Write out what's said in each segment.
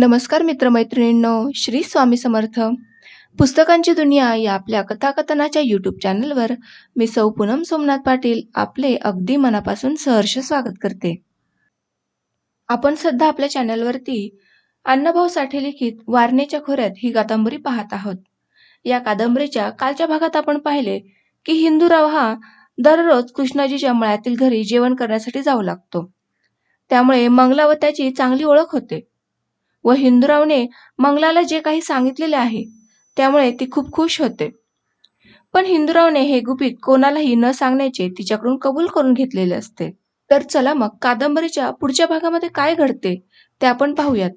नमस्कार मित्रमैत्रिणींनो, श्री स्वामी समर्थ. पुस्तकांची दुनिया या आपल्या कथाकथनाच्या यूट्यूब चॅनलवर मी सौ पूनम सोमनाथ पाटील आपले अगदी मनापासून सहर्ष स्वागत करते. आपण सध्या आपल्या चॅनलवरती अण्णाभाऊ साठे लिखित वारणेच्या खोऱ्यात ही कादंबरी पाहत आहोत. या कादंबरीच्या कालच्या भागात आपण पाहिले की हिंदूराव हा दररोज कृष्णाजीच्या मळ्यातील घरी जेवण करण्यासाठी जाऊ लागतो. त्यामुळे मंगला व त्याची चांगली ओळख होते व हिंदूरावने मंगलाला जे काही सांगितलेले आहे त्यामुळे ती खूप खुश होते. पण हिंदूरावने हे गुपित कोणालाही न सांगण्याचे तिच्याकडून कबूल करून घेतलेले असते. तर चला मग कादंबरीच्या पुढच्या भागामध्ये काय घडते ते आपण पाहूयात.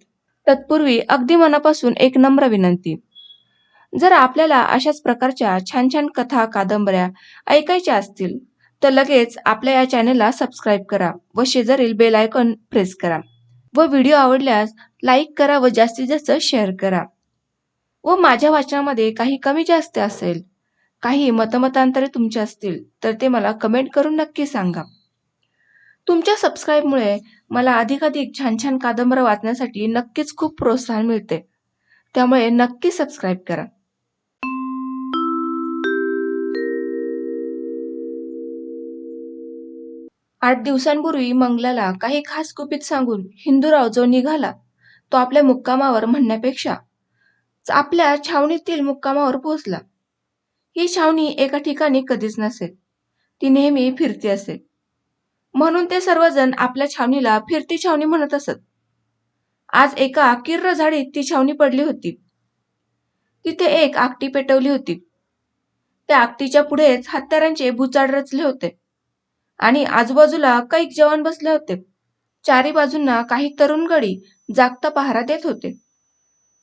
तत्पूर्वी अगदी मनापासून एक नम्र विनंती, जर आपल्याला अशाच प्रकारच्या छान छान कथा कादंबऱ्या ऐकायच्या असतील तर लगेच आपल्या या चॅनलला सबस्क्राईब करा व शेजारील बेल आयकॉन प्रेस करा व व्हिडिओ आवडल्यास लाईक करा व जास्तीत जास्त शेअर करा. व माझ्या वाचनामध्ये काही कमी जास्त असेल, काही मतमतांतरे तुमचे असतील तर ते मला कमेंट करून नक्की सांगा. तुमच्या सबस्क्राईबमुळे मला अधिकाधिक छान छान कादंबऱ्या वाचण्यासाठी नक्कीच खूप प्रोत्साहन मिळते. त्यामुळे नक्की सबस्क्राईब करा. 8 दिवसांपूर्वी मंगलाला काही खास गुपित सांगून हिंदूराव जो निघाला तो आपल्या मुक्कामावर म्हणण्यापेक्षा आपल्या छावणीतील मुक्कामावर पोहोचला. ही छावणी एका ठिकाणी कधीच नसेल, ती नेहमी फिरती असेल. म्हणून ते सर्वजण आपल्या छावणीला फिरती छावणी म्हणत असत. आज एका किर्र झाडीत ती छावणी पडली होती. तिथे एक आकटी पेटवली होती. त्या आकटीच्या पुढेच हत्यारांचे भुजाड रचले होते आणि आजूबाजूला कैक जवान बसले होते. चारी बाजूंना काही तरुण गडी जागता पहारा देत होते.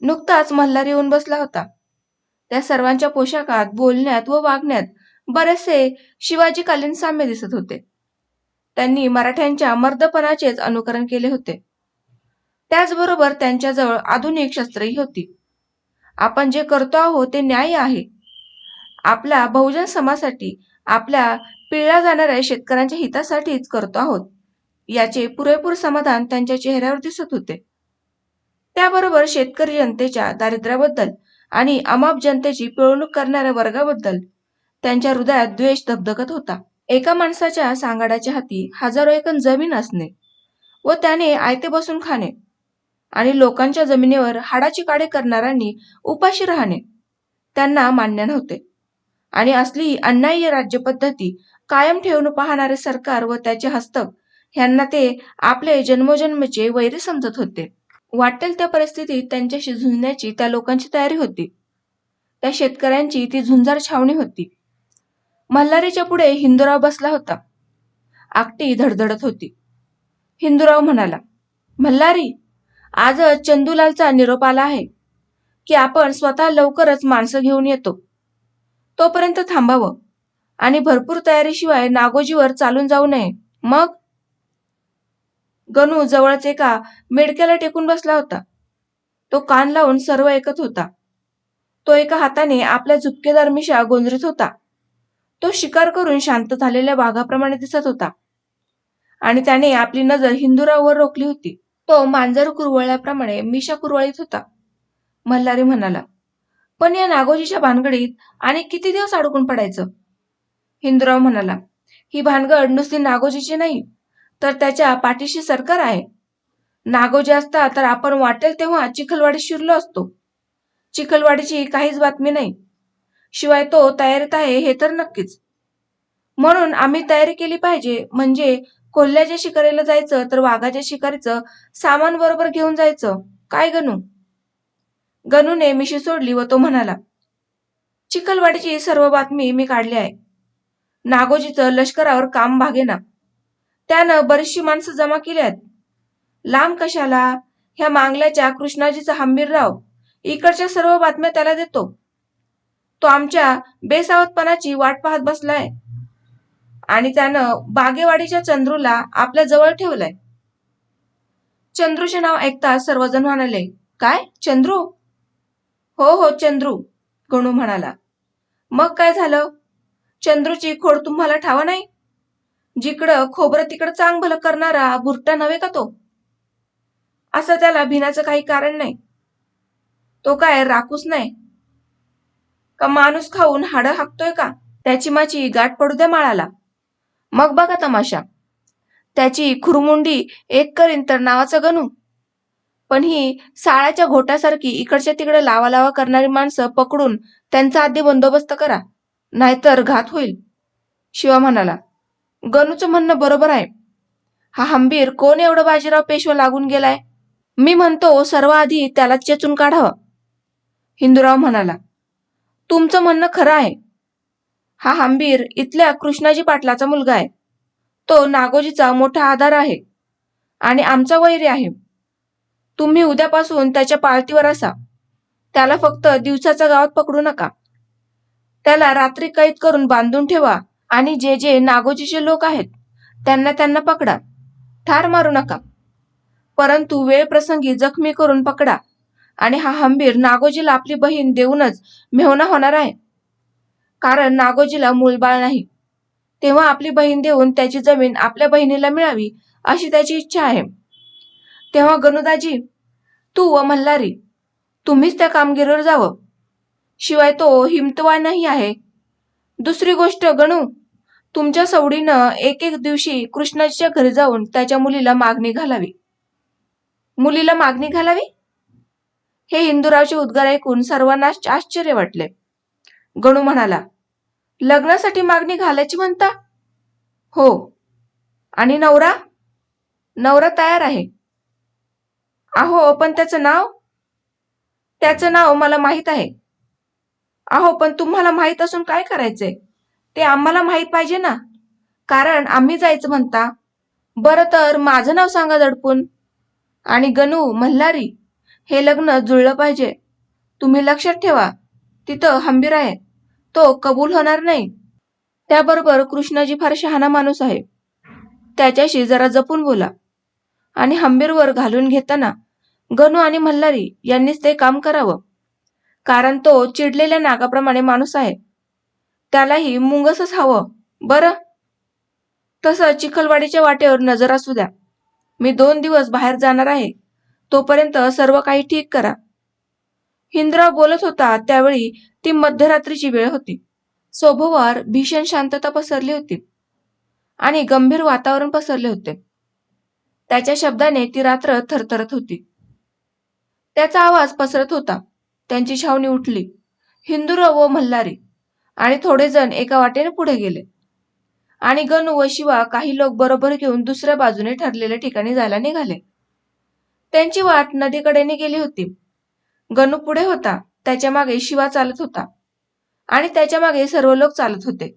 नुकताच मल्हार येऊन बसला होता. त्या सर्वांच्या पोशाखात, बोलण्यात व वागण्यात बरेचसे शिवाजीकालीन साम्य दिसत होते. त्यांनी मराठ्यांच्या मर्दपणाचेच अनुकरण केले होते. त्याचबरोबर त्यांच्याजवळ आधुनिक शस्त्रही होती. आपण जे करतो आहोत ते न्याय आहे. आपल्या बहुजन समाजासाठी, आपल्या पिळल्या जाणाऱ्या शेतकऱ्यांच्या हितासाठीच करतो आहोत याचे पुरेपूर समाधान त्यांच्या चेहऱ्यावर दिसत होते. त्याबरोबर शेतकरी जनतेच्या दारिद्र्याबद्दल आणि अमाप जनतेची पिळवणूक करणाऱ्या वर्गाबद्दल त्यांच्या हृदयात द्वेष धगधगत होता. एका माणसाच्या सांगाड्याच्या हाती हजारो एकर जमीन असणे व त्याने आयते बसून खाणे आणि लोकांच्या जमिनीवर हाडाची काढे करणाऱ्यांनी उपाशी राहणे त्यांना मान्य नव्हते. आणि असली अन्याय्य राज्यपद्धती कायम ठेवून पाहणारे सरकार व त्याचे हस्तक ह्यांना ते आपले जन्मोजन्मचे वैरी समजत होते. वाटेल त्या परिस्थितीत त्यांच्याशी झुंजण्याची त्या लोकांची तयारी होती. त्या शेतकऱ्यांची ती झुंजार छावणी होती. मल्हारीच्या पुढे हिंदूराव बसला होता. आकटी धडधडत होती. हिंदूराव म्हणाला, मल्हारी, आजच चंदूलालचा निरोप आला आहे की आपण स्वतः लवकरच माणसं घेऊन येतो. तोपर्यंत थांबावं आणि भरपूर तयारीशिवाय नागोजीवर चालून जाऊ नये. मग गणू जवळच एका मेडक्याला टेकून बसला होता. तो कान लावून सर्व ऐकत होता. तो एका हाताने आपल्या झुपकेदार मिशा गोंजरीत होता. तो शिकार करून शांत झालेल्या वाघाप्रमाणे दिसत होता आणि त्याने आपली नजर हिंदूराववर रोखली होती. तो मांजर कुरवळल्याप्रमाणे मिशा कुरवळीत होता. मल्हारी म्हणाला, पण या नागोजीच्या भानगडीत आणि किती दिवस अडकून पडायचं? हिंदूराव म्हणाला, ही भानगड नुसती नागोजीची नाही तर त्याच्या पाठीशी सरकार आहे. नागोजी असता तर आपण वाटेल तेव्हा चिखलवाडीत शिरलो असतो. चिखलवाडीची काहीच बातमी नाही. शिवाय तो तयारीत आहे हे तर नक्कीच. म्हणून आम्ही तयारी केली पाहिजे. म्हणजे कोल्ह्याच्या शिकारीला जायचं तर वाघाच्या शिकारीचं सामान बरोबर घेऊन जायचं. काय गणू? गणूने मिशी सोडली व तो म्हणाला, चिखलवाडीची सर्व बातमी मी काढली आहे. नागोजीचं लष्करावर काम भागेना. त्यानं बरीचशी माणसं जमा केली आहेत. लांब कशाला, ह्या मांगल्याच्या कृष्णाजीचा हंबीरराव इकडच्या सर्व बातम्या त्याला देतो. तो आमच्या बेसावतपणाची वाट पाहत बसलाय आणि त्यानं बागेवाडीच्या चंद्रूला आपल्या जवळ ठेवलंय. चंद्रूचे नाव ऐकताच सर्वजण म्हणाले, काय चंद्रू? हो हो चंद्रू, गणू म्हणाला. मग काय झालं? चंद्रूची खोड तुम्हाला ठाव नाही? जिकडं खोबरं तिकडं चांग भलं करणारा बुरटा नव्हे का तो? असं त्याला भिण्याचं काही कारण नाही. तो काय राकूस नाही का माणूस खाऊन हाडं हाकतोय का? त्याची माझी गाठ पडू द्या माळाला, मग बघा तमाशा. त्याची खुरमुंडी एक करीन तर नावाचा गणू. पण ही साळ्याच्या घोटासारखी इकडच्या तिकडे लावा लावा करणारी माणसं पकडून त्यांचा आधी बंदोबस्त करा, नाहीतर घात होईल. शिवा म्हणाला, गणूचं म्हणणं बरोबर आहे. हा हंबीर कोण एवढं बाजीराव पेशवा लागून गेलाय? मी म्हणतो सर्व आधी त्याला चेचून काढावं. हिंदूराव म्हणाला, तुमचं म्हणणं खरं आहे. हा हंबीर इथल्या कृष्णाजी पाटलाचा मुलगा आहे. तो नागोजीचा मोठा आधार आहे आणि आमचा वैरी आहे. तुम्ही उद्यापासून त्याच्या पाळतीवर असा. त्याला फक्त दिवसाच्या गावात पकडू नका. त्याला रात्री कैद करून बांधून ठेवा आणि जे जे नागोजीचे लोक आहेत त्यांना त्यांना पकडा. ठार मारू नका, परंतु वेळ प्रसंगी जखमी करून पकडा. आणि हा हंबीर नागोजीला आपली बहीण देऊनच मेहुणा होणार आहे. कारण नागोजीला मूलबाळ नाही, तेव्हा आपली बहीण देऊन त्याची जमीन आपल्या बहिणीला मिळावी अशी त्याची इच्छा आहे. तेव्हा गणूदाजी, तू व मल्हारी तुम्हीच त्या कामगिरीवर जावं. शिवाय तो हिमतवानही आहे. दुसरी गोष्ट गणू, तुमच्या सवडीनं एक एक दिवशी कृष्णाजीच्या घरी जाऊन त्याच्या मुलीला मागणी घालावी. मुलीला मागणी घालावी? हे हिंदूरावचे उद्गार ऐकून सर्वांना आश्चर्य वाटले. गणू म्हणाला, लग्नासाठी मागणी घालायची म्हणता? हो. आणि नवरा? नवरा तयार आहे. अहो पण त्याचं नाव? त्याचं नाव मला माहीत आहे. अहो पण तुम्हाला माहीत असून काय करायचंय? ते आम्हाला माहीत पाहिजे ना, कारण आम्ही जायचं म्हणता. बरं तर माझं नाव सांगा दडपून. आणि गणू, मल्हारी, हे लग्न जुळलं पाहिजे. तुम्ही लक्षात ठेवा, तिथं हंबीर आहे, तो कबूल होणार नाही. त्याबरोबर कृष्णाजी फार शहाणा माणूस आहे, त्याच्याशी जरा जपून बोला. आणि हंबीरवर घालून घेताना गणू आणि मल्हारी यांनीच ते काम करावं, कारण तो चिडलेल्या नागाप्रमाणे माणूस आहे. त्यालाही मुंगसच हवं. बरं, तसं चिखलवाडीच्या वाटेवर नजर असू द्या. मी 2 दिवस बाहेर जाणार आहे, तोपर्यंत सर्व काही ठीक करा. हिंदराव बोलत होता त्यावेळी ती मध्यरात्रीची वेळ होती. सभोवार भीषण शांतता पसरली होती आणि गंभीर वातावरण पसरले होते. त्याच्या शब्दाने ती रात्र थरथरत होती. त्याचा आवाज पसरत होता. त्यांची छावणी उठली. हिंदूराव व मल्हारी आणि थोडे जण एका वाटेने पुढे गेले आणि गणू व शिवा काही लोक बरोबर घेऊन दुसऱ्या बाजूने ठरलेल्या ठिकाणी जायला निघाले. त्यांची वाट नदीकडेने गेली होती. गणू पुढे होता, त्याच्या मागे शिवा चालत होता आणि त्याच्या मागे सर्व लोक चालत होते.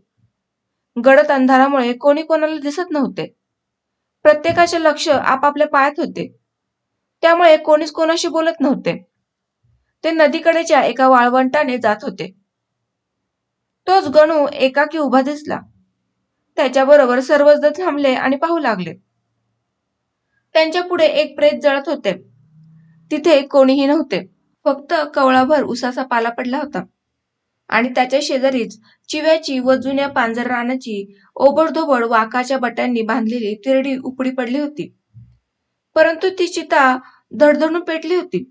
गडद अंधारामुळे कोणी कोणाला दिसत नव्हते. प्रत्येकाचे लक्ष आपापल्या पायात होते, त्यामुळे कोणीच कोणाशी बोलत नव्हते. ते नदीकडेच्या एका वाळवंटाने जात होते. तोच गणू एकाकी उभा दिसला. त्याच्याबरोबर सर्वच जण थांबले आणि पाहू लागले. त्यांच्या पुढे एक प्रेत जळत होते. तिथे कोणीही नव्हते. फक्त कवळाभर उसाचा पाला पडला होता आणि त्याच्या शेजारीच चिव्याची व जुन्या पांजर रानाची ओबडधोबड वाकाच्या बट्यांनी बांधलेली तिरडी उपडी पडली होती. परंतु ती चिता धडधडून पेटली होती.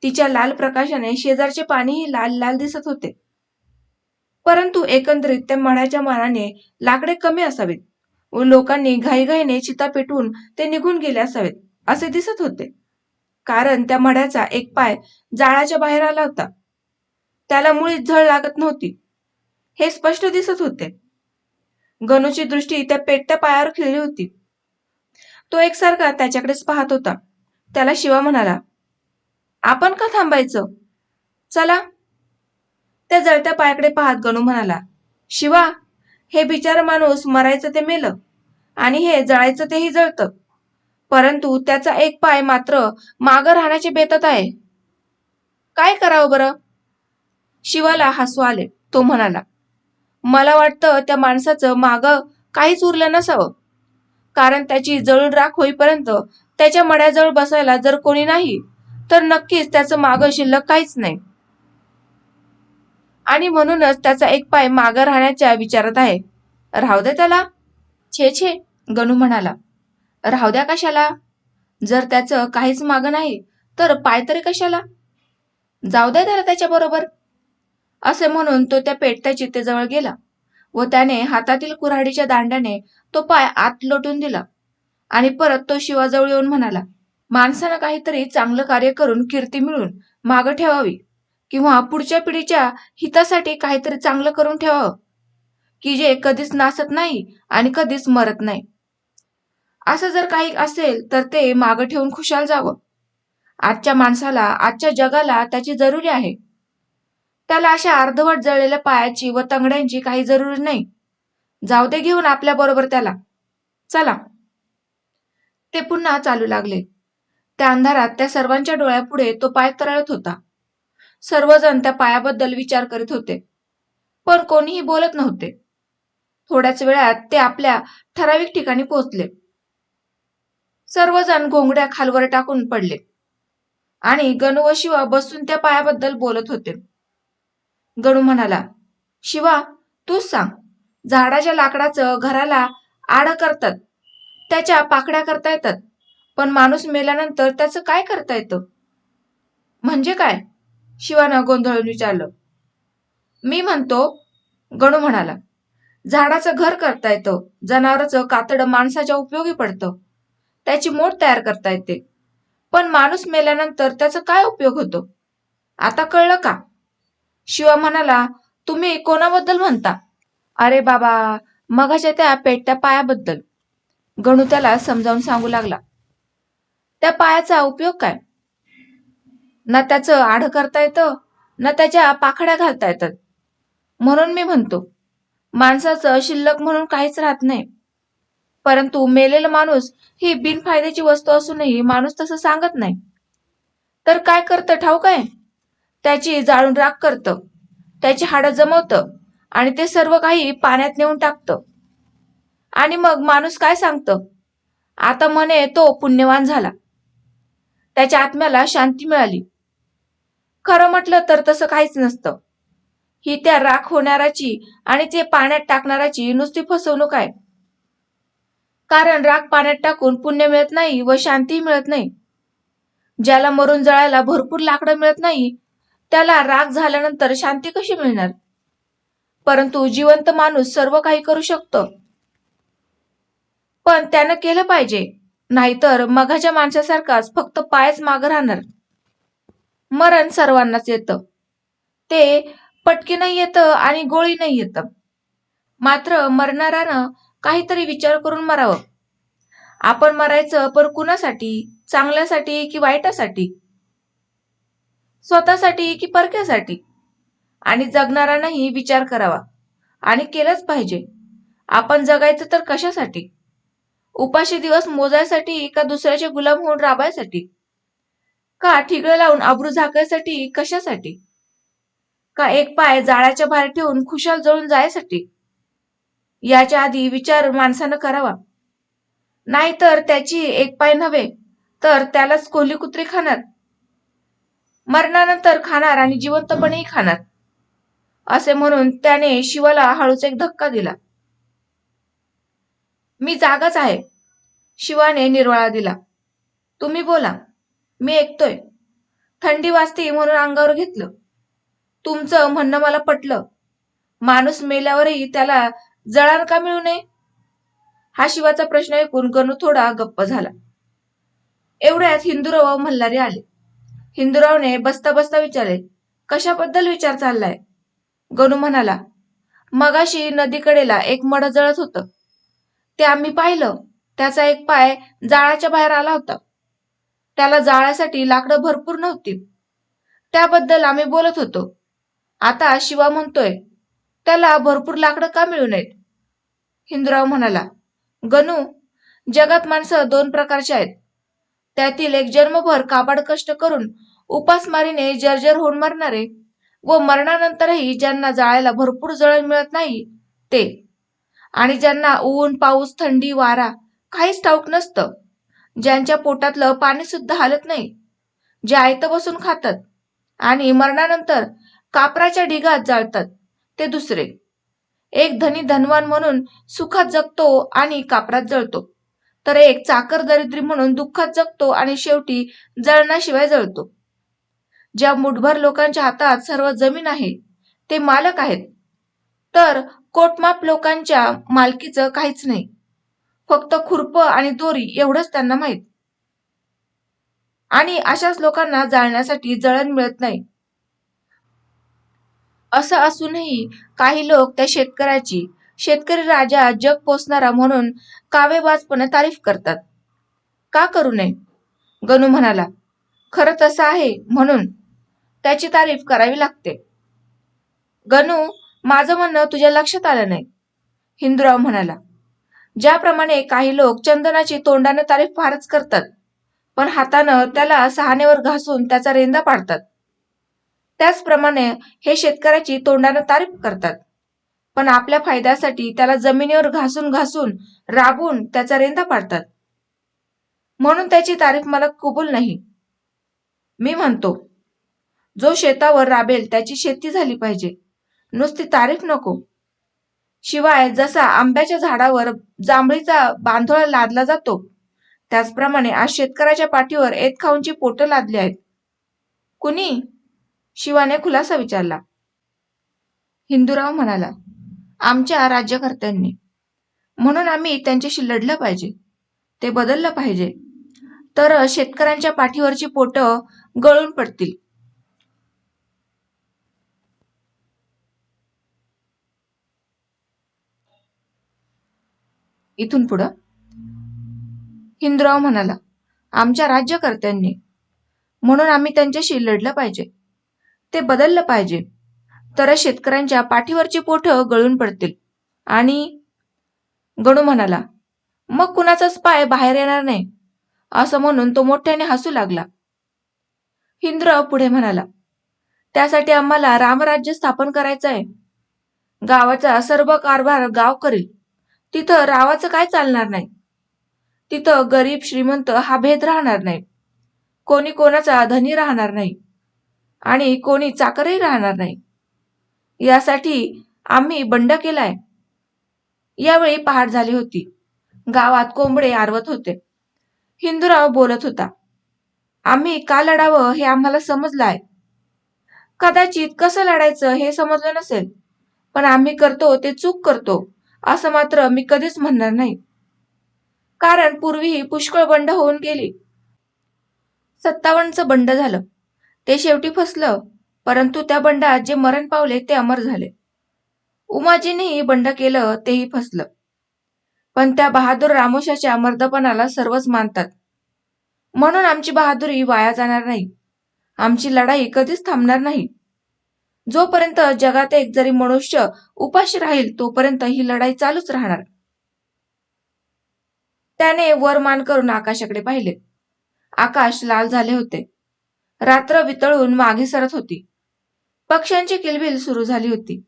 तिच्या लाल प्रकाशाने शेजारचे पाणीही लाल लाल दिसत होते. परंतु एकंदरीत त्या मळ्याच्या मानाने लाकडे कमी असावेत व लोकांनी घाईघाईने चिता पेटवून ते निघून गेले असावेत असे दिसत होते. कारण त्या मळ्याचा एक पाय जाळाच्या बाहेर आला होता. त्याला मुळीच झळ लागत नव्हती, हे स्पष्ट दिसत होते. गणूची दृष्टी त्या पेटत्या पायावर खिळली होती. तो एकसारखा त्याच्याकडेच पाहत होता. त्याला शिवा म्हणाला, आपण का थांबायचं? चला. त्या जळत्या पायाकडे पाहत गणू म्हणाला, शिवा, हे बिचार माणूस मरायचं ते मेलं आणि हे जळायचं तेही जळतं, परंतु त्याचा एक पाय मात्र मागं राहण्याचे बेतात आहे. काय करावं बरं? शिवाला हसू आले. तो म्हणाला, मला वाटतं त्या माणसाचं मागं काहीच उरलं नसावं, कारण त्याची जळून राख होईपर्यंत त्याच्या मड्याजवळ बसायला जर कोणी नाही तर नक्कीच त्याचं मागं शिल्लक काहीच नाही आणि म्हणूनच त्याचा एक पाय मागं राहण्याच्या विचारात आहे. राहू दे त्याला. छे छे, गणू म्हणाला, राहू द्या कशाला? जर त्याचं काहीच मागं नाही तर पाय तरी कशाला? जाऊ द्या त्याला त्याच्याबरोबर, असे म्हणून तो त्या पेटत्या चितेजवळ गेला व त्याने हातातील कुऱ्हाडीच्या दांड्याने तो पाय आत लोटून दिला आणि परत तो शिवाजवळ येऊन म्हणाला, माणसानं काहीतरी चांगलं कार्य करून कीर्ती मिळून मागं ठेवावी किंवा पुढच्या पिढीच्या हितासाठी काहीतरी चांगलं करून ठेवावं, की जे कधीच नासत नाही आणि कधीच मरत नाही. असं जर काही असेल तर ते मागं ठेवून खुशाल जावं. आजच्या माणसाला, आजच्या जगाला त्याची जरुरी आहे. त्याला अशा अर्धवट जळलेल्या पायाची व तंगड्यांची काही जरुरी नाही. जाऊ दे घेऊन आपल्या बरोबर त्याला. चला. ते पुन्हा चालू लागले. त्या अंधारात त्या सर्वांच्या डोळ्यापुढे तो पाय तरळत होता. सर्वजण त्या पायाबद्दल विचार करीत होते, पण कोणीही बोलत नव्हते. थोड्याच वेळात ते आपल्या ठराविक ठिकाणी पोहोचले. सर्वजण घोंगड्या खालवर टाकून पडले आणि गणू व शिवा बसून त्या पायाबद्दल बोलत होते. गणू म्हणाला, शिवा, तूच सांग, झाडाच्या लाकडाचं घराला आडं करतात, त्याच्या पाकड्या करता येतात, पण माणूस मेल्यानंतर त्याचं काय करता येतं? म्हणजे काय? शिवानं गोंधळून विचारलं. मी म्हणतो, गणू म्हणाला, झाडाचं घर करता येतं, जनावराचं कातडं माणसाच्या उपयोगी पडतं, त्याची मोठ तयार करता येते, पण माणूस मेल्यानंतर त्याचा काय उपयोग होतो? आता कळलं का? शिवा म्हणाला, तुम्ही कोणाबद्दल म्हणता? अरे बाबा, मगाच्या त्या पेटत्या पायाबद्दल. गणू त्याला समजावून सांगू लागला. त्या पायाचा उपयोग काय? ना त्याचं आड करता येतं, ना त्याच्या पाखड्या घालता येतात. म्हणून मी म्हणतो, माणसाचं शिल्लक म्हणून काहीच राहत नाही. परंतु मेलेला माणूस ही बिनफायद्याची वस्तू असूनही माणूस तसं सांगत नाही. तर काय करतं ठाऊक आहे? त्याची जाळून राख करतं, त्याची हाडं जमवतं आणि ते सर्व काही पाण्यात नेऊन टाकतं. आणि मग माणूस काय सांगतं? आता म्हणे तो पुण्यवान झाला, त्याच्या आत्म्याला शांती मिळाली. खरं म्हटलं तर तसं काहीच नसतं. ही त्या राख होणाराची आणि ते पाण्यात टाकणाराची नुसती फसवणूक आहे. कारण राख पाण्यात टाकून पुण्य मिळत नाही व शांतीही मिळत नाही. ज्याला मरून जळायला भरपूर लाकडं मिळत नाही, त्याला राख झाल्यानंतर शांती कशी मिळणार? परंतु जिवंत माणूस सर्व काही करू शकतो, पण त्यानं केलं पाहिजे, नाहीतर मघाच्या माणसासारखाच फक्त पायच मागं राहणार. मरण सर्वांनाच येतं. ते पटकीनही येतं आणि गोळीनंही येतं. मात्र मरणाऱ्यानं काहीतरी विचार करून मरावं. आपण मरायचं पण कुणासाठी? चांगल्यासाठी की वाईटासाठी? स्वतःसाठी की परक्यासाठी? आणि जगणाऱ्यानंही विचार करावा आणि केलंच पाहिजे. आपण जगायचं तर कशासाठी? उपाशी दिवस मोजायसाठी का दुसऱ्याचे गुलाम होऊन राबायसाठी? का ठिगळं लावून अब्रू झाकायसाठी? कशासाठी? का एक पाय जाळ्याच्या बाहेर ठेवून खुशाल जळून जायसाठी? याच्या आधी विचार माणसानं करावा. नाहीतर त्याची एक पाय नव्हे तर त्यालाच कोल्ही कुत्री खाणार. मरणानंतर खाणार आणि जिवंतपणेही खाणार. असे म्हणून त्याने शिवाला हळूच एक धक्का दिला. मी जागाच आहे, शिवाने निर्वाळा दिला. तुम्ही बोला, मी ऐकतोय. थंडी वाजते म्हणून अंगावर घेतलं. तुमचं म्हणणं मला पटलं. माणूस मेल्यावरही त्याला जळान का मिळू नये? हा शिवाचा प्रश्न ऐकून गणू थोडा गप्प झाला. एवढ्यात हिंदूराव व मल्हारी आले. हिंदूरावने बसता बसता विचारले, कशाबद्दल विचार चाललाय? गणू म्हणाला, मगाशी नदीकडेला एक मड जळत होतं, ते आम्ही पाहिलं. त्याचा एक पाय जाळाच्या बाहेर आला होता. त्याला जाळासाठी लाकडं भरपूर नव्हती. त्याबद्दल आम्ही बोलत होतो. आता शिवा म्हणतोय, त्याला भरपूर लाकडं का मिळू नयेत? हिंदूराव म्हणाला, गणू, जगात माणसं दोन प्रकारची आहेत. त्यातील एक जन्मभर काबाड कष्ट करून उपासमारीने जर्जर होऊन मरणारे व मरणानंतरही ज्यांना जाळायला भरपूर जळण मिळत नाही ते, आणि ज्यांना ऊन, पाऊस, थंडी, वारा काहीच ठाऊक नसतं, ज्यांच्या पोटातलं पाणी सुद्धा हालत नाही, जे आयतं बसून खातात आणि मरणानंतर कापराच्या ढिगात जाळतात, ते दुसरे. एक धनी धनवान म्हणून सुखात जगतो आणि कापरात जळतो, तर एक चाकर दरिद्री म्हणून दुःखात जगतो आणि शेवटी जळणाशिवाय जळतो. ज्या मुठभर लोकांच्या हातात सर्व जमीन आहे ते मालक आहेत, तर कोटमाप लोकांच्या मालकीचं काहीच नाही. फक्त खुरप आणि दोरी एवढंच त्यांना माहीत. आणि अशाच लोकांना जाळण्यासाठी जळण मिळत नाही. असं असूनही काही लोक त्या शेतकऱ्याची, शेतकरी राजा जग पोसणारा म्हणून कावेबाजपणे तारीफ करतात. का करू नये? गणू म्हणाला. खरं तसं आहे म्हणून त्याची तारीफ करावी लागते. गणू, माझं म्हणणं तुझ्या लक्षात आलं नाही, हिंदूराव म्हणाला. ज्याप्रमाणे काही लोक चंदनाची तोंडाने तारीफ फारच करतात, पण हातानं त्याला सहानेवर घासून त्याचा रेंदा पाडतात, त्याचप्रमाणे हे शेतकऱ्याची तोंडाने तारीफ करतात, पण आपल्या फायद्यासाठी त्याला जमिनीवर घासून घासून राबून त्याचा रेंदा पाडतात. म्हणून त्याची तारीफ मला कबूल नाही. मी म्हणतो, जो शेतावर राबेल त्याची शेती झाली पाहिजे, नुसती तारीफ नको. शिवाय जसा आंब्याच्या झाडावर जांभळीचा बांधोळा लादला जातो, त्याचप्रमाणे आज शेतकऱ्याच्या पाठीवर खाऊंची पोटं लादली आहेत. कुणी? शिवाने खुलासा विचारला. हिंदूराव म्हणाला, आमच्या राज्यकर्त्यांनी. म्हणून आम्ही त्यांच्याशी लढलं पाहिजे, ते बदललं पाहिजे, तर शेतकऱ्यांच्या पाठीवरची पोटं गळून पडतील. इथून पुढं हिंदूराव म्हणाला, आमच्या राज्यकर्त्यांनी. म्हणून आम्ही त्यांच्याशी लढलं पाहिजे, ते बदललं पाहिजे, तर शेतकऱ्यांच्या पाठीवरची पोटं गळून पडतील. आणि गणू म्हणाला, मग कुणाचाच पाय बाहेर येणार नाही, असं म्हणून तो मोठ्याने हसू लागला. हिंदूराव पुढे म्हणाला, त्यासाठी आम्हाला रामराज्य स्थापन करायचं आहे. गावाचा सर्व कारभार गाव करील. तिथं रावाचं काय चालणार नाही. तिथं गरीब श्रीमंत हा भेद राहणार नाही. कोणी कोणाचा धनी राहणार नाही आणि कोणी चाकरही राहणार नाही. यासाठी आम्ही बंड केलाय. यावेळी पहाट झाली होती. गावात कोंबडे आरवत होते. हिंदूराव बोलत होता. आम्ही का लढावं हे आम्हाला समजलं आहे. कदाचित कसं लढायचं हे समजलं नसेल, पण आम्ही करतो ते चूक करतो असं मात्र मी कधीच म्हणणार नाही. कारण पूर्वीही पुष्कळ बंड होऊन गेली. 57चं बंड झालं, ते शेवटी फसलं, परंतु त्या बंडात जे मरण पावले ते अमर झाले. उमाजीनेही बंड केलं, तेही फसलं. पण त्या बहादूर रामोशाच्या मर्दपणाला सर्वच मानतात. म्हणून आमची बहादुरी वाया जाणार नाही. आमची लढाई कधीच थांबणार नाही. जोपर्यंत जगात एक जरी मनुष्य उपाशी राहील तोपर्यंत ही लढाई चालूच राहणार. त्याने वर मान करून आकाशाकडे पाहिले. आकाश लाल झाले होते. रात्र वितळून मागे सरत होती. पक्ष्यांची किलबिल सुरू झाली होती.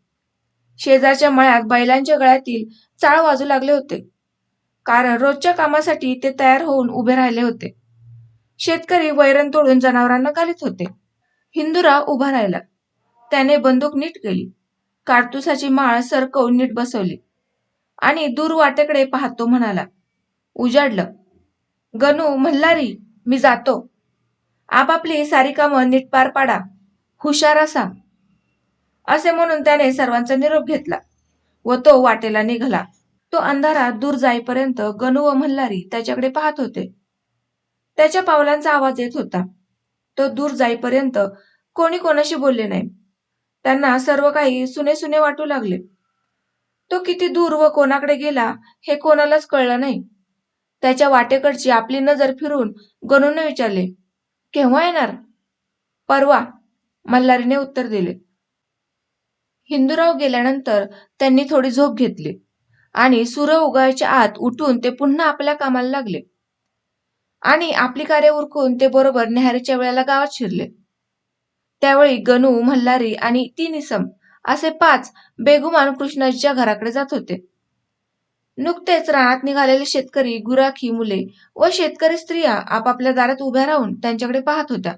शेजारच्या मळ्यात बैलांच्या गळ्यातील चाळ वाजू लागले होते, कारण रोजच्या कामासाठी ते तयार होऊन उभे राहिले होते. शेतकरी वैरण तोडून जनावरांना घालीत होते. हिंदूराव उभा राहिला. त्याने बंदूक नीट केली, काडतुसाची माळ सरकवून नीट बसवली आणि दूर वाटेकडे पाहत तो म्हणाला, उजाडलं. गणू, मल्हारी, मी जातो. आपापली सारी कामं नीट पार पाडा. हुशार असा. असे म्हणून त्याने सर्वांचा निरोप घेतला व तो वाटेला निघाला. तो अंधारात दूर जाईपर्यंत गणू व मल्हारी त्याच्याकडे पाहत होते. त्याच्या पावलांचा आवाज येत होता. तो दूर जाईपर्यंत कोणी कोणाशी बोलले नाही. त्यांना सर्व काही सुने सुने वाटू लागले. तो किती दूर व कोणाकडे गेला हे कोणालाच कळलं नाही. त्याच्या वाटेकडची आपली नजर फिरून गणूने विचारले, केव्हा येणार? परवा, मल्हारीने उत्तर दिले. हिंदूराव गेल्यानंतर त्यांनी थोडी झोप घेतली आणि सूर्य उगवायच्या आत उठून ते पुन्हा आपल्या कामाला लागले. आणि आपली कार्य उरकून ते बरोबर न्याहारीच्या वेळेला गावात शिरले. त्यावेळी गणू, मल्हारी आणि 3 इसम असे 5 बेगुमान कृष्णाजीच्या घराकडे जात होते. नुकतेच रानात निघालेले शेतकरी, गुराखी मुले व शेतकरी स्त्रिया आपापल्या दारात उभ्या राहून त्यांच्याकडे पाहत होत्या.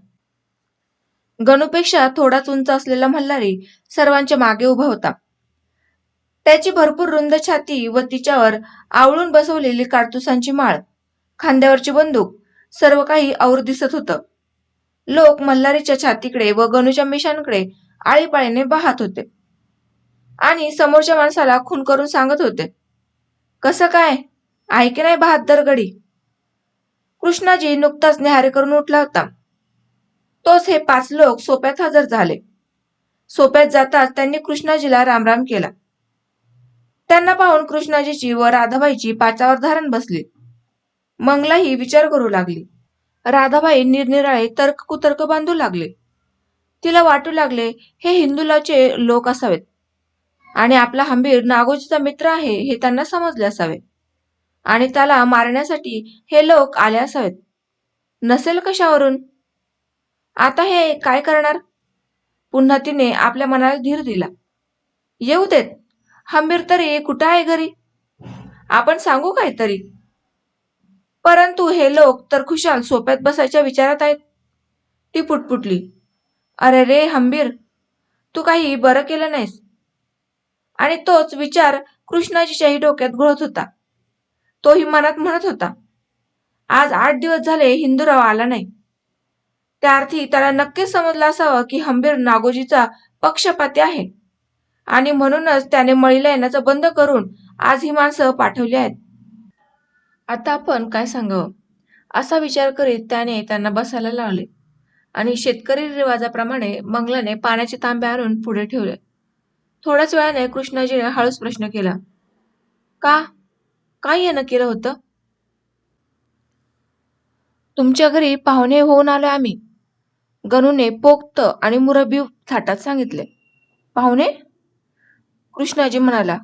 गणूपेक्षा थोडाच उंच असलेला मल्हारी सर्वांच्या मागे उभा होता. त्याची भरपूर रुंद छाती व तिच्यावर आवळून बसवलेली काडतुसांची माळ खांद्यावरची बंदूक, सर्व काही और दिसत होतं. लोक मल्हारीच्या छातीकडे व गणूच्या मिशांकडे आळीपाळीने पाहत होते आणि समोरच्या माणसाला खून करून सांगत होते, कसं काय, आहे की नाही बहादर गडी. कृष्णाजी नुकताच न्याहारी करून उठला होता. तोच हे 5 लोक सोप्यात हजर झाले. सोप्यात जाताच त्यांनी कृष्णाजीला रामराम केला. त्यांना पाहून कृष्णाजीची व राधाबाईची पाचावर धारण बसली. मंगलाही विचार करू लागली. राधाबाई निरनिराळे तर्क कुतर्क बांधू लागले. तिला वाटू लागले हे हिंदुलाचे लोक असावेत आणि आपला हंबीर नागोजीचा मित्र आहे हे त्यांना समजले असावे आणि त्याला मारण्यासाठी हे लोक आले असावेत. नसेल कशावरून. आता हे काय करणार. पुन्हा तिने आपल्या मनाला धीर दिला. येऊ देत, हंबीर तरी कुठं आहे घरी, आपण सांगू काहीतरी. परंतु हे लोक तर खुशाल सोप्यात बसायच्या विचारात आहेत. ती पुटपुटली, अरे रे हंबीर, तू काही बरं केलं नाहीस. आणि तोच विचार कृष्णाजीच्याही डोक्यात घोळत होता. तोही मनात म्हणत होता, आज 8 दिवस झाले हिंदूराव आला नाही. त्या अर्थी त्याला नक्कीच समजलं असावं की हंबीर नागोजीचा पक्षपाती आहे आणि म्हणूनच त्याने मळीला येण्याचं बंद करून आज ही माणसं पाठवली आहेत. आता आपण काय सांगावं असा विचार करीत त्याने त्यांना बसायला लावले आणि शेतकरी रिवाजाप्रमाणे मंगलाने पाण्याचे तांबे आणून पुढे ठेवले. थोड्याच वेळाने कृष्णाजीने हळूच प्रश्न केला, का, काय येणं केलं होतं. तुमच्या घरी पाहुणे होऊन आलो आम्ही, गणूने पोक्त आणि मुरबी थाटात सांगितले. पाहुणे. कृष्णाजी म्हणाला,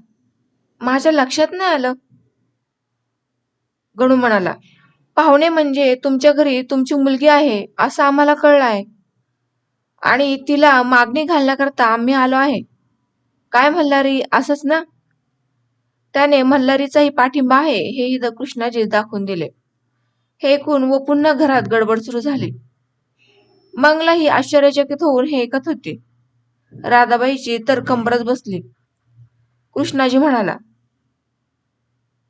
माझ्या लक्षात नाही आलं. गणू म्हणाला, पाहुणे म्हणजे तुमच्या घरी तुमची मुलगी आहे असं आम्हाला कळलं आहे आणि तिला मागणी घालण्याकरता आम्ही आलो आहे. काय मल्हारी, असंच ना. त्याने मल्हारीचाही पाठिंबा आहे हेही कृष्णाजी दाखवून दिले. हे ऐकून व पुन्हा घरात गडबड सुरू झाली. मंगलाही आश्चर्यचकित होऊन हे ऐकत होती. राधाबाईची तर कंबरच बसली. कृष्णाजी म्हणाला,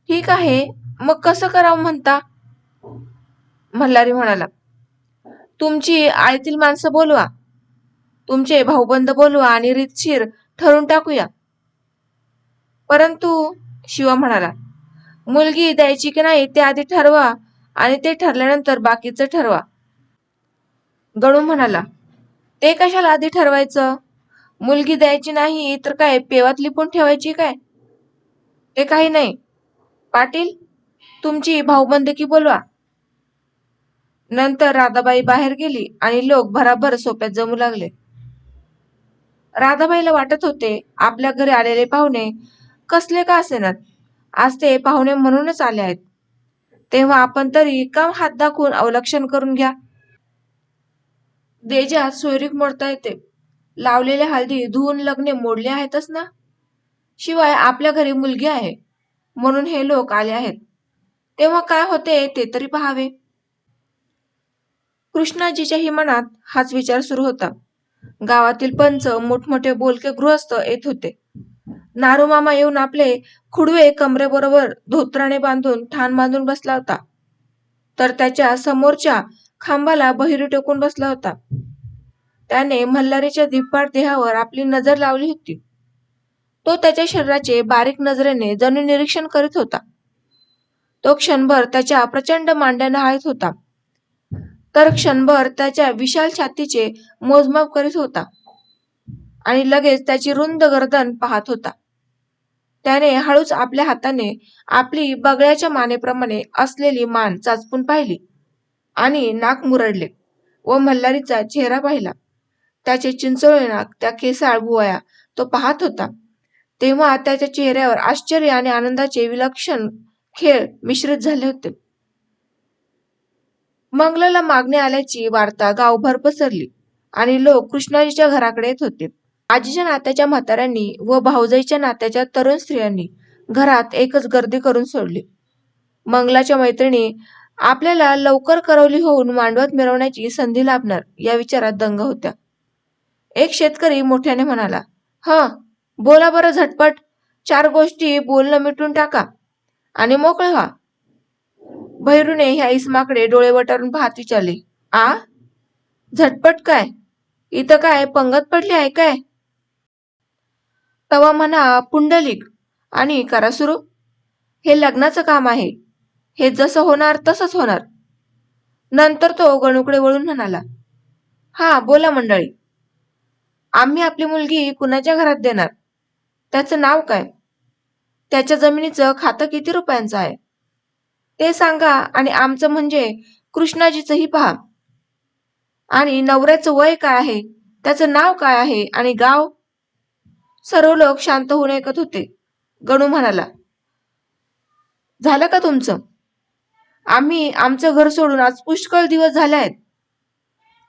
ठीक आहे, मग कसं करावं म्हणता. मल्हारी म्हणाला, तुमची आळीतील माणसं बोलवा, तुमचे भाऊबंद बोलवा आणि रीतशीर ठरवून टाकूया. परंतु शिवा म्हणाला, मुलगी द्यायची की नाही ते आधी ठरवा आणि ते ठरल्यानंतर बाकीचं ठरवा. गणू म्हणाला, ते कशाला आधी ठरवायचं. मुलगी द्यायची नाही तर काय पेवात लिपून ठेवायची काय. ते काही नाही. पाटील, तुमची भाऊबंदकी बोलवा. नंतर राधाबाई बाहेर गेली आणि लोक भराभर सोप्यात जमू लागले. राधाबाईला वाटत होते आपल्या घरी आलेले पाहुणे कसले का असेनात, आज ते पाहुणे म्हणूनच आले आहेत, तेव्हा आपण तरी काम हात दाखवून अवलक्षण करून घ्या. देजात सोयरीक मोडता येते, लावलेल्या हळदी धुवून लग्ने मोडले आहेतच ना. शिवाय आपल्या घरी मुलगी आहे म्हणून हे लोक आले आहेत, तेव्हा काय होते ते तरी पाहावे. कृष्णाजीच्याही मनात हाच विचार सुरू होता. गावातील पंच, मोठमोठे बोलके गृहस्थ येत होते. नारूमामा येऊन आपले खुडवे कमरेबरोबर धोत्राने बांधून ठाण बांधून बसला होता, तर त्याच्या समोरच्या खांबाला बहिरी टेकून बसला होता. त्याने मल्हारीच्या दिप्पाड देहावर आपली नजर लावली होती. तो त्याच्या शरीराचे बारीक नजरेने जणू निरीक्षण करीत होता. तो क्षणभर त्याच्या प्रचंड मांड्या न्याहाळीत होता, तर क्षणभर त्याच्या विशाल छातीचे मोजमाप करीत होता आणि लगेच त्याची रुंद गर्दन पाहत होता. त्याने हळूच आपल्या हाताने आपली बगळ्याच्या मानेप्रमाणे असलेली मान चाचपून पाहिली आणि नाक मुरडले व मल्हारीचा चेहरा पाहिला. त्याचे चिंचोळे नाक, त्या केसाळ भुवया तो पाहत होता, तेव्हा त्याच्या चेहऱ्यावर आश्चर्य आणि आनंदाचे विलक्षण खेळ मिश्रित झाले होते. मंगलाला मागणी आल्याची वार्ता गावभर पसरली आणि लोक कृष्णाजीच्या घराकडे येत होते. आजीच्या नात्याच्या म्हाताऱ्यांनी व भाऊजाईच्या नात्याच्या तरुण स्त्रियांनी घरात एकच गर्दी करून सोडली. मंगलाच्या मैत्रिणी आपल्याला लवकर करवली होऊन मांडवात मिरवण्याची संधी लाभणार या विचारात दंग होत्या. एक शेतकरी मोठ्याने म्हणाला, बोला बरं झटपट, 4 गोष्टी बोलणं मिटून टाका आणि मोकळे व्हा. भैरूने ह्या इसमाकडे डोळे वटारून पाहत विचारले, आ? झटपट काय? इथं काय पंगत पडली आहे काय? तवा म्हणा पुंडलिक आणि करा सुरू. हे लग्नाचं काम आहे. हे जसं होणार तसंच होणार. नंतर तो गणूकडे वळून म्हणाला, हा बोला मंडळी. आम्ही आपली मुलगी कुणाच्या घरात देणार? त्याचं नाव काय? त्याच्या जमिनीचं खातं किती रुपयांचं आहे? ते सांगा. आणि आमचं म्हणजे कृष्णाजीचंही पहा. आणि नवऱ्याचं वय काय आहे? त्याचं नाव काय आहे? आणि गाव? सर्व लोक शांत होऊन ऐकत होते. गणू म्हणाला, झालं का तुमचं? आम्ही आमचं घर सोडून आज पुष्कळ दिवस झाले आहेत.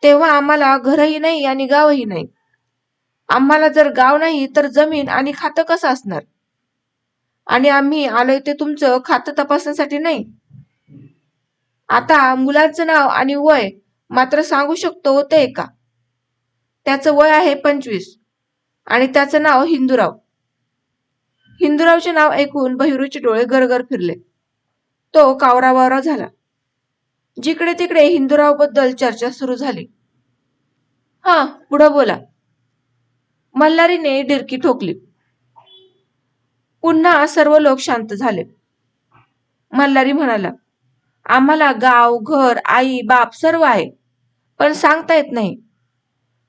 तेव्हा आम्हाला घरही नाही आणि गावही नाही. आम्हाला जर गाव नाही तर जमीन आणि खातं कसं असणार? आणि आम्ही आलोय ते तुमचं खातं तपासण्यासाठी नाही. आता मुलाचं नाव आणि वय मात्र सांगू शकतो ते का? त्याचं वय आहे 25 आणि त्याचं नाव हिंदूराव. हिंदूरावचे नाव ऐकून बहिरूचे डोळे गरगर फिरले. तो कावराबावरा झाला. जिकडे तिकडे हिंदूराव बद्दल चर्चा सुरू झाली. हा, पुढं बोला. मल्हारीने डिरकी ठोकली. पुन्हा सर्व लोक शांत झाले. मल्हारी म्हणाला, आम्हाला गाव, घर, आई, बाप सर्व आहे, पण सांगता येत नाही.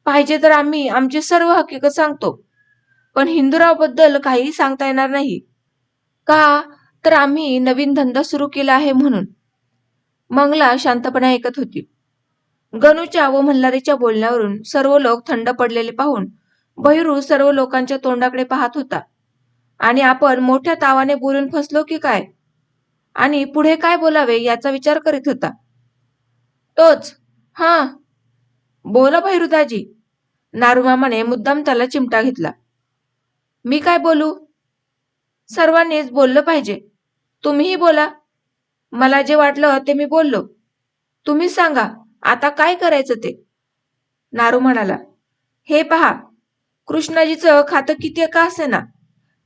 पाहिजे तर आम्ही आमची सर्व हकीकत सांगतो, पण हिंदूराव बद्दल काहीही सांगता येणार नाही. का? तर आम्ही नवीन धंदा सुरू केला आहे म्हणून. मंगला शांतपणे ऐकत होती. गणूच्या व मल्हारीच्या बोलण्यावरून सर्व लोक थंड पडलेले पाहून बहिरू सर्व लोकांच्या तोंडाकडे पाहत होता. आणि आपण मोठ्या तावाने बोलून फसलो की काय आणि पुढे काय बोलावे याचा विचार करीत होता. तोच, हा बोला भैरूदाजी. नारूमामाने मुद्दाम त्याला चिमटा घेतला. मी काय बोलू? सर्वांनीच बोललं पाहिजे. तुम्हीही बोला. मला जे वाटलं ते मी बोललो. तुम्ही सांगा आता काय करायचं ते. नारू म्हणाला, हे पहा, कृष्णाजीचं खातं किती का असेना,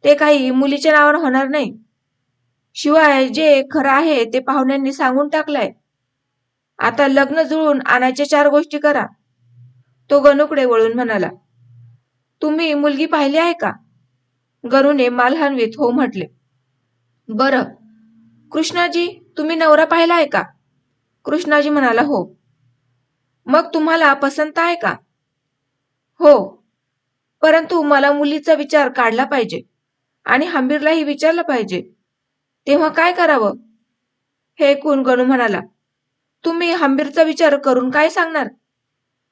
ते काही मुलीच्या नावावर होणार नाही. शिवाय जे खरं आहे ते पाहुण्यांनी सांगून टाकलंय. आता लग्न जुळून आणायच्या 4 गोष्टी करा. तो गणूकडे वळून म्हणाला, तुम्ही मुलगी पाहिली आहे का? गणूने मान हलवीत हो म्हटले. बरं, कृष्णाजी तुम्ही नवरा पाहिला आहे का? कृष्णाजी म्हणाला, हो. मग तुम्हाला पसंत आहे का? हो, परंतु मला मुलीचा विचार काढला पाहिजे आणि हंबीरलाही विचारलं पाहिजे. तेव्हा काय करावं? हे ऐकून गणू म्हणाला, तुम्ही हंबीरचा विचार करून काय सांगणार?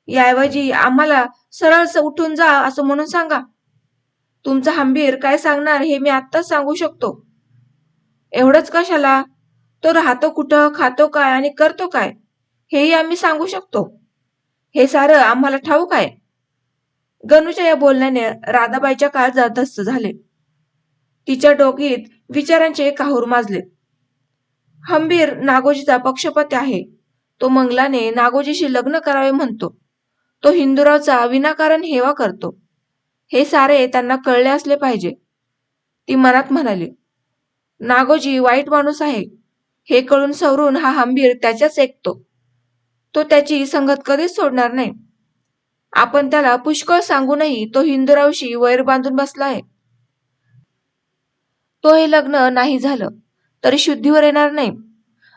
याऐवजी आम्हाला सरळ उठून जा असं म्हणून सांगा. तुमचा हंबीर काय सांगणार हे मी आत्ताच सांगू शकतो. एवढंच कशाला? तो राहतो कुठं, खातो काय आणि करतो काय हेही आम्ही सांगू शकतो. हे सारं आम्हाला ठाऊक आहे. गणूच्या या बोलण्याने राधाबाईच्या काळजात धस्स झाले. तिच्या डोकीत विचारांचे काहूर माजले. हंबीर नागोजीचा पक्षपाती आहे. तो मंगलाने नागोजीशी लग्न करावे म्हणतो. तो हिंदूरावचा विनाकारण हेवा करतो. हे सारे त्यांना कळले असले पाहिजे. ती मनात म्हणाली, नागोजी वाईट माणूस आहे. हे कळून सवरून हा हंबीर त्याच्याच ऐकतो. तो त्याची संगत कधीच सोडणार नाही. आपण त्याला पुष्कळ सांगूनही तो हिंदूरावशी वैर बांधून बसला आहे. तो हे लग्न नाही झालं तरी शुद्धीवर येणार नाही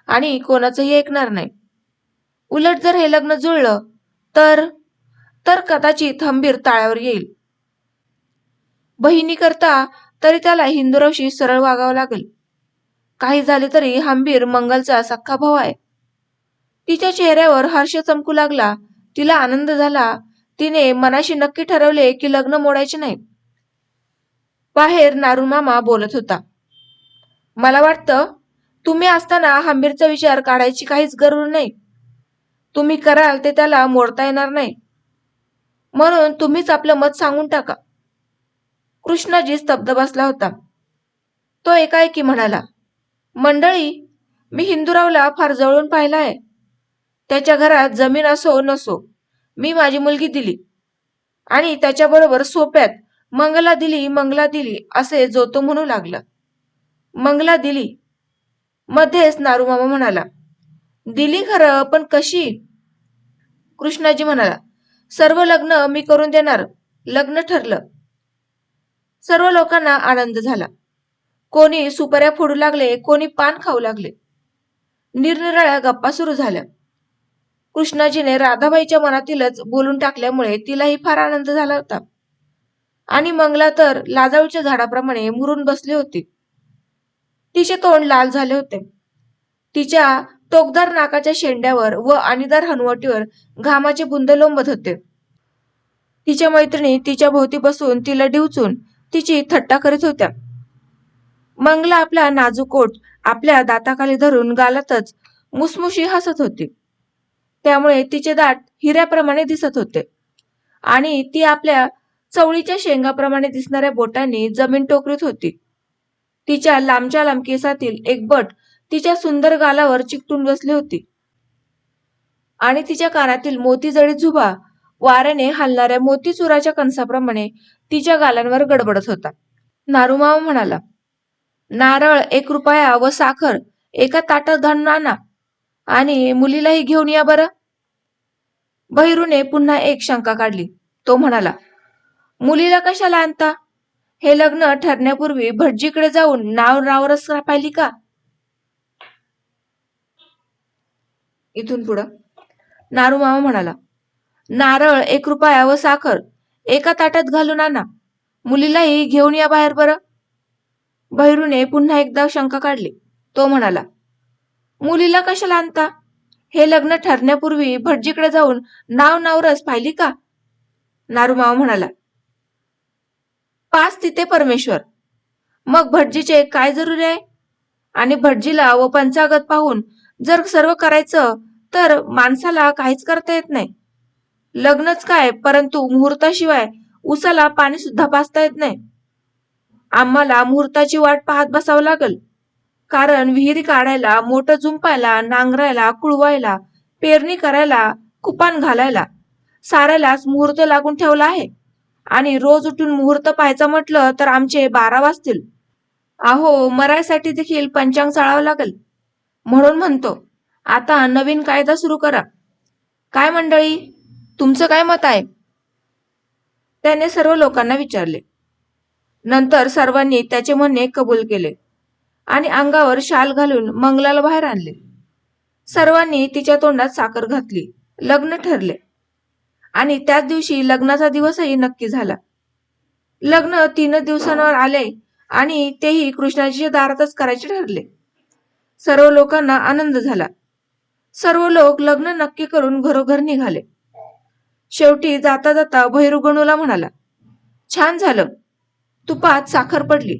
आणि कोणाचंही ऐकणार नाही. उलट जर हे लग्न जुळलं तर तर कदाचित हंबीर ताळ्यावर येईल. बहिणीकरता तरी त्याला हिंदूरावशी सरळ वागावं लागेल. काही झाले तरी हंबीर मंगलचा सख्खा भाऊ आहे. तिच्या चेहऱ्यावर हर्ष चमकू लागला. तिला आनंद झाला. तिने मनाशी नक्की ठरवले की लग्न मोडायचे नाही. बाहेर नारूमामा बोलत होता. मला वाटतं तुम्ही असताना हंबीरचा विचार काढायची काहीच गरज नाही. तुम्ही कराल ते त्याला मोडता येणार नाही. म्हणून तुम्हीच आपलं मत सांगून टाका. कृष्णाजी स्तब्ध बसला होता. तो एकाएकी म्हणाला, मंडळी, मी हिंदूरावला फार जवळून पाहिला आहे. त्याच्या घरात जमीन असो नसो मी माझी मुलगी दिली आणि त्याच्याबरोबर सोप्यात मंगला दिली असे जो तो म्हणू लागला. मंगला दिली. मध्येच नारूमामा म्हणाला, दिली खरं, पण कशी? कृष्णाजी म्हणाला, सर्व लग्न मी करून देणार. लग्न ठरलं. सर्व लोकांना आनंद झाला. कोणी सुपाऱ्या फोडू लागले, कोणी पान खाऊ लागले. निरनिराळ्या गप्पा सुरू झाल्या. कृष्णाजीने राधाबाईच्या मनातीलच बोलून टाकल्यामुळे तिलाही फार आनंद झाला होता. आणि मंगला तर लाजाळूच्या झाडाप्रमाणे मुरून बसली होती. तिचे तोंड लाल झाले होते. तिच्या टोकदार नाकाच्या शेंड्यावर व आणीदार हनुवटीवर घामाचे बुंद लोंबत होते. तिच्या मैत्रिणी तिच्या भोवती बसून तिला डिवचून तिची थट्टा करीत होत्या. मंगला आपला नाजूक ओठ आपल्या दाताखाली धरून गालातच मुसमुशी हसत होती. त्यामुळे तिचे दात हिऱ्याप्रमाणे दिसत होते आणि ती आपल्या चवळीच्या शेंगाप्रमाणे दिसणाऱ्या बोटांनी जमीन टोकरीत होती. तिच्या लांबच्या लांब केसातील एक बट तिच्या सुंदर गालावर चिकटून बसली होती आणि तिच्या कानातील मोतीजडित झुबा वाऱ्याने हलणाऱ्या मोतीचुराच्या कणसाप्रमाणे तिच्या गालांवर गडबडत होता. नारूमामा म्हणाला, नारळ 1 रुपया व साखर एका ताटात घालून आणा आणि मुलीलाही घेऊन या बरं. बहिरूने पुन्हा एक शंका काढली. तो म्हणाला, मुलीला कशाला आणता? हे लग्न ठरण्यापूर्वी भटजीकडे जाऊन नावरस पाहिली का? इथून पुढं नारूमामा म्हणाला, नारळ 1 रुपया व साखर एका ताटात घालून आणा, मुलीलाही घेऊन या बाहेर बरं. बहिरूने पुन्हा एकदा शंका काढली. तो म्हणाला, मुलीला कशाला आणता? हे लग्न ठरण्यापूर्वी भटजीकडे जाऊन नावरस पाहिली का? नारूमामा म्हणाला, पास तिथे परमेश्वर. मग भटजीचे काय जरुरी आहे? आणि भटजीला व पंचांगत पाहून जर सर्व करायचं तर माणसाला काहीच करता येत नाही. लग्नच काय, परंतु मुहूर्ताशिवाय उसाला पाणी सुद्धा पाजता येत नाही. आम्हाला मुहूर्ताची वाट पाहत बसावं लागल. कारण विहिरी काढायला, मोठं जुंपायला, नांगरायला, कुळवायला, पेरणी करायला, कुपान घालायला साऱ्यालाच मुहूर्त लागून ठेवला आहे. आणि रोज उठून मुहूर्त पाहायचं म्हटलं तर आमचे 12 वाजतील. अहो, मरायसाठी देखील पंचांग चाळावं लागल. म्हणून म्हणतो, आता नवीन कायदा सुरू करा. काय मंडळी, तुमचं काय मत आहे? त्याने सर्व लोकांना विचारले. नंतर सर्वांनी त्याचे म्हणणे कबूल केले आणि अंगावर शाल घालून मंगलाला बाहेर आणले. सर्वांनी तिच्या तोंडात साखर घातली. लग्न ठरले आणि त्याच दिवशी लग्नाचा दिवसही नक्की झाला. लग्न 3 दिवसांवर आले आणि तेही कृष्णाजीच्या दारातच करायचे ठरले. सर्व लोकांना आनंद झाला. सर्व लोक लग्न नक्की करून घरोघर निघाले. शेवटी जाता जाता भैरू गणूला म्हणाला, छान झालं, तुपात साखर पडली.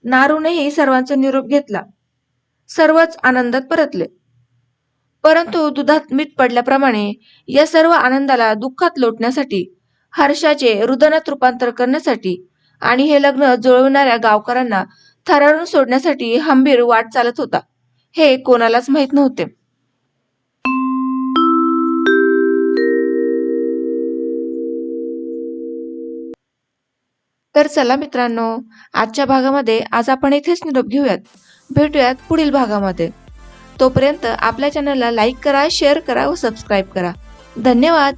नारूनेही सर्वांचा निरोप घेतला. सर्वच आनंदात परतले. परंतु दुधात मीठ पडल्याप्रमाणे या सर्व आनंदाला दुःखात लोटण्यासाठी, हर्षाचे रुदनात रूपांतर करण्यासाठी आणि हे लग्न जुळवणाऱ्या गावकऱ्यांना थरारून सोडण्यासाठी हंबीर वाट चालत होता, हे कोणालाच माहीत नव्हते. तर चला मित्रांनो, आजच्या भागामध्ये आज आपण इथेच निरोप घेऊयात. भेटूयात पुढील भागामध्ये. तोपर्यंत आपल्या चॅनलला लाईक करा, शेअर करा व सबस्क्राईब करा. धन्यवाद.